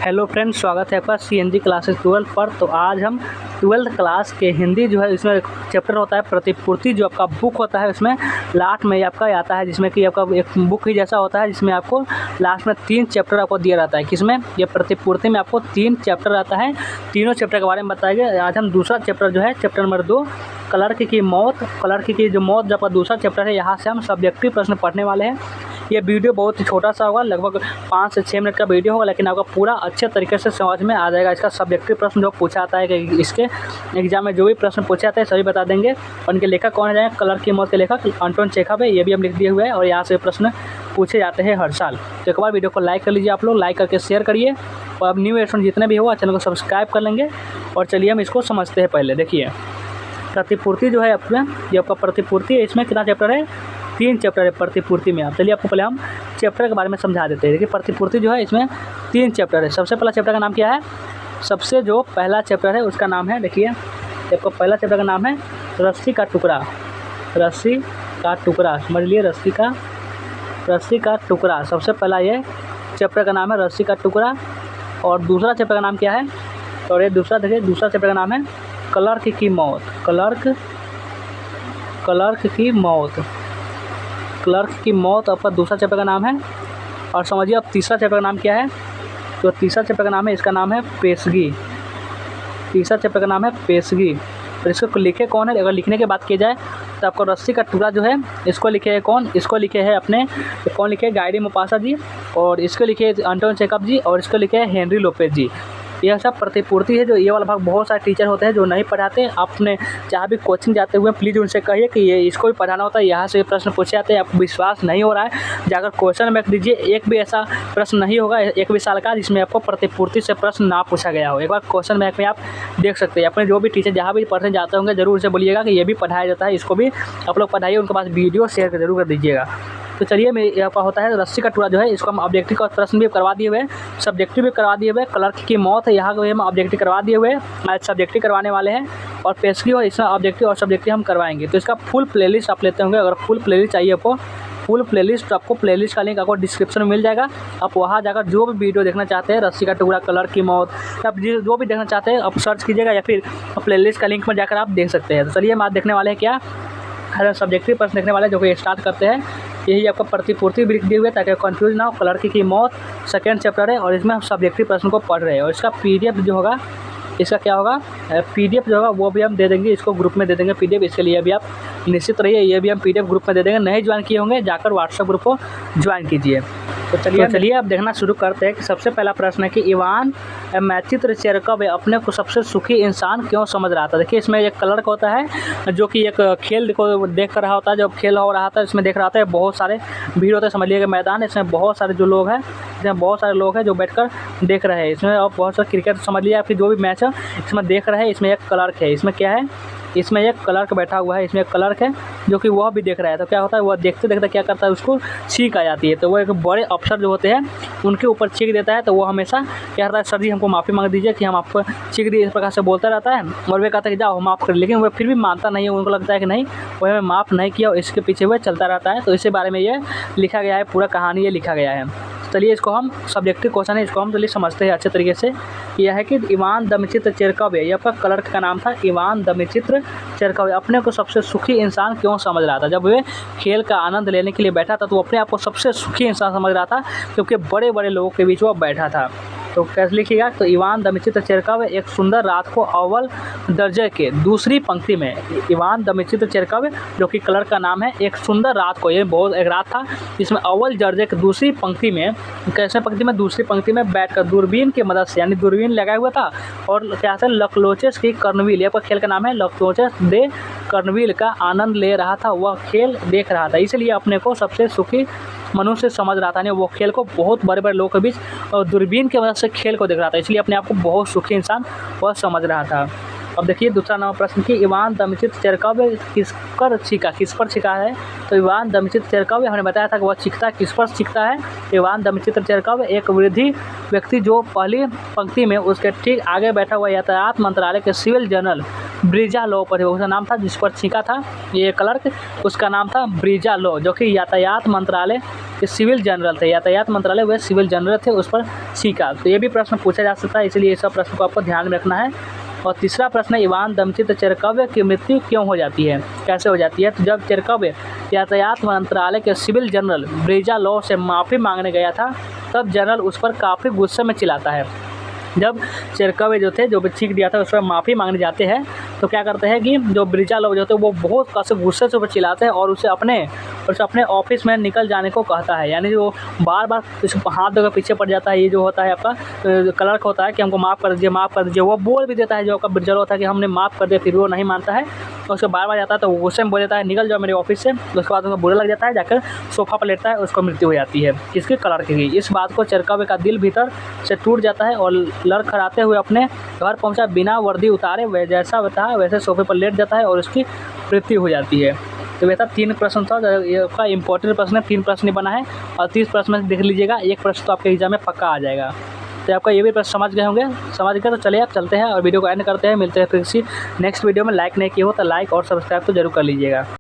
Hello friends, स्वागत है आपका सीएनजी क्लासेस 12 पर। तो आज हम 12th क्लास के हिंदी जो है इसमें एक चैप्टर होता है प्रतिपूर्ति, जो आपका बुक होता है उसमें लास्ट में आपका आता है, जिसमें कि आपका एक बुक ही जैसा होता है जिसमें आपको लास्ट में 3 चैप्टर आपको दिया रहता है। किसमें? ये प्रतिपूर्ति में आपको 3 चैप्टर आता है। तीनों चैप्टर के बारे में बताएंगे। आज हम दूसरा चैप्टर जो है चैप्टर नंबर 2 क्लर्क की मौत, क्लर्क की जो मौत जब दूसरा चैप्टर है, यहाँ से हम सब्जेक्टिव प्रश्न पढ़ने वाले हैं। ये वीडियो बहुत ही छोटा सा होगा, लगभग 5 से 6 मिनट का वीडियो होगा, लेकिन आपका पूरा अच्छे तरीके से समझ में आ जाएगा। इसका सब्जेक्टिव प्रश्न जो पूछा आता है कि इसके एग्जाम में जो भी प्रश्न पूछे आते हैं सभी बता देंगे। और इनके लेखक कौन है? क्लर्क की मौत के लेखक अंटोन चेखव है, ये भी हम लिख दिए हुए हैं। और यहाँ से प्रश्न पूछे जाते हैं हर साल। तो एक बार वीडियो को लाइक कर लीजिए, आप लोग लाइक करके शेयर करिए। और अब न्यू स्टूडेंट जितने भी हो चैनल को सब्सक्राइब कर लेंगे। और चलिए हम इसको समझते हैं। पहले देखिए प्रतिपूर्ति जो है अपने, ये आपका प्रतिपूर्ति है, इसमें कितना चैप्टर है? 3 चैप्टर है प्रतिपूर्ति में। आप चलिए आपको पहले हम चैप्टर के बारे में समझा देते हैं। देखिए प्रतिपूर्ति जो है इसमें 3 चैप्टर है। सबसे पहला चैप्टर का नाम क्या है? सबसे जो पहला चैप्टर है उसका नाम है, देखिए आपको पहला चैप्टर का नाम है रस्सी का टुकड़ा। रस्सी का टुकड़ा, समझ लिए, रस्सी का टुकड़ा। सबसे पहला ये चैप्टर का नाम है रस्सी का टुकड़ा। और दूसरा चैप्टर का नाम क्या है? और ये दूसरा देखिए, दूसरा चैप्टर का नाम है क्लर्क की मौत। क्लर्क की मौत आपका दूसरा चैप्टर का नाम है। और समझिए अब तीसरा चैप्टर का नाम क्या है? तो तीसरा चैप्टर का नाम है, इसका नाम है पेशगी। तीसरा चैप्टर का नाम है पेशगी। तो इसको लिखे कौन है? अगर लिखने की बात की जाए तो आपको रस्सी का टुकड़ा जो है इसको लिखे है कौन? इसको लिखे है अपने, कौन लिखे? गाइडी मोपासा जी। और इसको लिखे अंटोन चेखव जी। और इसको लिखे है हेनरी लोपेज जी। यह सब प्रतिपूर्ति है। जो ये वाला भाग बहुत सारे टीचर होते हैं जो नहीं पढ़ाते। आपने जहाँ भी कोचिंग जाते हुए प्लीज़ उनसे कहिए कि ये इसको भी पढ़ाना होता है। यहाँ से प्रश्न पूछे जाते हैं। आपको विश्वास नहीं हो रहा है, जाकर क्वेश्चन बैंक दीजिए। एक भी ऐसा प्रश्न नहीं होगा एक भी साल का जिसमें आपको प्रतिपूर्ति से प्रश्न ना पूछा गया हो। एक बार क्वेश्चन बैंक में आप देख सकते हैं। अपने जो भी टीचर जहाँ भी पढ़ने जाते होंगे जरूर से बोलिएगा कि ये भी पढ़ाया जाता है, इसको भी आप लोग पढ़ाइए। उनके पास वीडियो शेयर जरूर कर दीजिएगा। तो चलिए मेरे आपका होता है रस्सी का टुकड़ा जो है, इसको हम ऑब्जेक्टिव का प्रश्न भी करवा दिए हुए, सब्जेक्टिव भी करवा दिए हुए। क्लर्क की मौत है, यहाँ को हम ऑब्जेक्टिव करवा दिए हुए, आज सब्जेक्टिव करवाने वाले हैं। और पेशगी और इसमें ऑब्जेक्टिव और सब्जेक्टिव हम करवाएंगे। तो इसका फुल प्लेलिस्ट आप लेते होंगे। अगर फुल प्लेलिस्ट चाहिए आपको, फुल प्लेलिस्ट, तो आपको प्लेलिस्ट का लिंक आपको डिस्क्रिप्शन में मिल जाएगा। आप वहाँ जाकर जो भी वीडियो देखना चाहते हैं, रस्सी का टुकड़ा, क्लर्क की मौत, आप जो भी देखना चाहते हैं आप सर्च कीजिएगा, या फिर प्लेलिस्ट का लिंक में जाकर आप देख सकते हैं। तो चलिए हम आज देखने वाले हैं क्या? हर सब्जेक्टिव प्रश्न देखने वाले जो कि स्टार्ट करते हैं। यही आपका प्रतिपूर्ति भी लिख दिए हुए ताकि कंफ्यूज ना हो। क्लर्क की मौत सेकेंड चैप्टर है और इसमें हम सब्जेक्टिव प्रश्न को पढ़ रहे हैं। और इसका पीडीएफ जो होगा, इसका क्या होगा, पीडीएफ जो होगा वो भी हम दे देंगे, इसको ग्रुप में दे देंगे पीडीएफ। इसके लिए भी आप निश्चित रहिए, ये भी हम पीडीएफ ग्रुप में दे देंगे। नहीं ज्वाइन किए होंगे जाकर व्हाट्सएप ग्रुप को ज्वाइन कीजिए। तो चलिए आप देखना शुरू करते हैं कि सबसे पहला प्रश्न है कि इवान मैचित्र चेरकव अपने को सबसे सुखी इंसान क्यों समझ रहा था। देखिए इसमें एक क्लर्क होता है जो कि एक खेल को देख रहा होता है। जब खेल हो रहा था इसमें देख रहा था, बहुत सारे भीड़ होते हैं, समझ लीजिए मैदान है। इसमें बहुत सारे जो लोग हैं, इसमें बहुत सारे लोग हैं जो बैठकर देख रहे हैं। इसमें अब बहुत सारे क्रिकेट समझ लीजिए, फिर जो भी मैच है इसमें देख रहे हैं। इसमें एक क्लर्क है, इसमें क्या है, इसमें एक क्लर्क बैठा हुआ है। इसमें एक क्लर्क है जो कि वह भी देख रहा है। तो क्या होता है, वह देखते देखते क्या करता है, उसको छींक आ जाती है। तो वो एक बड़े अफसर जो होते हैं उनके ऊपर छींक देता है। तो वो हमेशा क्या करता है, सर जी हमको माफ़ी मांग दीजिए कि हम आपको छींक दिए, इस प्रकार से बोलता रहता है। और वे कहता है कि जाओ माफ़ कर, लेकिन वह फिर भी मानता नहीं है। उनको लगता है कि नहीं, वह हमें माफ़ नहीं किया और इसके पीछे वह चलता रहता है। तो इसी बारे में ये लिखा गया है, पूरा कहानी ये लिखा गया है। चलिए इसको हम सब्जेक्टिव क्वेश्चन है, इसको हम चलिए समझते हैं अच्छे तरीके से। यह है कि इवान दमिचित्र चेरकव, यह आपका क्लर्क का नाम था इवान दमिचित्र चेरकव, अपने को सबसे सुखी इंसान क्यों समझ रहा था। जब वे खेल का आनंद लेने के लिए बैठा था तो अपने आप को सबसे सुखी इंसान समझ रहा था, क्योंकि बड़े बड़े लोगों के बीच वो बैठा था। तो कैसे लिखिएगा, तो इवान दमिचित्र चेरकव एक सुंदर रात को अव्वल दर्जे के दूसरी पंक्ति में, इवान दमिचित्र चेरकव जो कि क्लर्क का नाम है, एक सुंदर रात को, ये बहुत एक रात था जिसमें अव्वल दर्जे की दूसरी पंक्ति में, कैसे पंक्ति में, दूसरी पंक्ति में बैठकर दूरबीन की मदद से, यानी दूरबीन लगाया हुआ था और क्या था, लक्लोचेस की कर्नविल, ये खेल का नाम है लक्लोचेस दे कर्नविल का आनंद ले रहा था। वह खेल देख रहा था, इसलिए अपने को सबसे सुखी मनुष्य समझ रहा था। नहीं, वो खेल को बहुत बड़े बड़े लोगों के बीच और दूरबीन की मदद से खेल को देख रहा था, इसलिए अपने आप को बहुत सुखी इंसान वह समझ रहा था। अब देखिए दूसरा नंबर प्रश्न कि इवान दमिचित्र चेरकव किस पर छिका है। तो इवान दमिचित्र चेरकव, हमने बताया था कि वह छिकता किस पर छिकता है। इवान दमिचित्र चेरकव एक वृद्धि व्यक्ति जो पहली पंक्ति में उसके ठीक आगे बैठा हुआ यातायात मंत्रालय के सिविल जनरल ब्रिजा लो पर, उसका नाम था जिस पर छिका था ये क्लर्क, उसका नाम था ब्रिजा लो, जो कि यातायात मंत्रालय कि सिविल जनरल थे, यातायात मंत्रालय वह सिविल जनरल थे, उस पर सी का। तो ये भी प्रश्न पूछा जा सकता है, इसलिए ये सब प्रश्न को आपको ध्यान में रखना है। और तीसरा प्रश्न है, इवान दमचित चेरकव्य की मृत्यु क्यों हो जाती है, कैसे हो जाती है? तो जब चेरकव्य यातायात मंत्रालय के सिविल जनरल ब्रेजालोव से माफ़ी मांगने गया था, तब जनरल उस पर काफ़ी गुस्से में चिल्लाता है। जब चेरकव्य जो थे, जो छींक दिया था, उस पर माफ़ी मांगने जाते हैं, तो क्या करते हैं कि जो ब्रेजालोव जो थे वो बहुत काफ़ी गुस्से से ऊपर चिल्लाते हैं और उसे अपने ऑफिस में निकल जाने को कहता है। यानी वो बार बार हाथ धोकर पीछे पड़ जाता है। ये जो होता है आपका क्लर्क होता है कि हमको माफ़ कर दीजिए, माफ़ कर दीजिए। वो बोल भी देता है जो आपका ब्रेजालोव था कि हमने माफ़ कर दिया, फिर वो नहीं मानता है। उसको बार बार जाता है तो वो गुस्से में बोल देता है, निकल जाओ मेरे ऑफिस से। उसके बाद उनको बुरा लग जाता है, जाकर सोफ़ा पर लेटता है, उसको मृत्यु हो जाती है। किसकी? क्लर्क की। इस बात को चेरकव्य का दिल भीतर से टूट जाता है और लड़खड़ाते हुए अपने घर पहुंचा, बिना वर्दी उतारे वह जैसा था वैसे सोफे पर लेट जाता है और उसकी मृत्यु हो जाती है। तो वैसा 3 प्रश्न था, ये आपका इंपॉर्टेंट प्रश्न है, 3 प्रश्न बना है और 30 प्रश्न में देख लीजिएगा, एक प्रश्न तो आपके एग्जाम में पक्का आ जाएगा। तो आपका ये भी प्रश्न समझ गए होंगे। समझ गए तो चलिए आप चलते हैं और वीडियो को एंड करते हैं। मिलते हैं फिर किसी नेक्स्ट वीडियो में। लाइक नहीं किया हो तो लाइक और सब्सक्राइब तो जरूर कर लीजिएगा।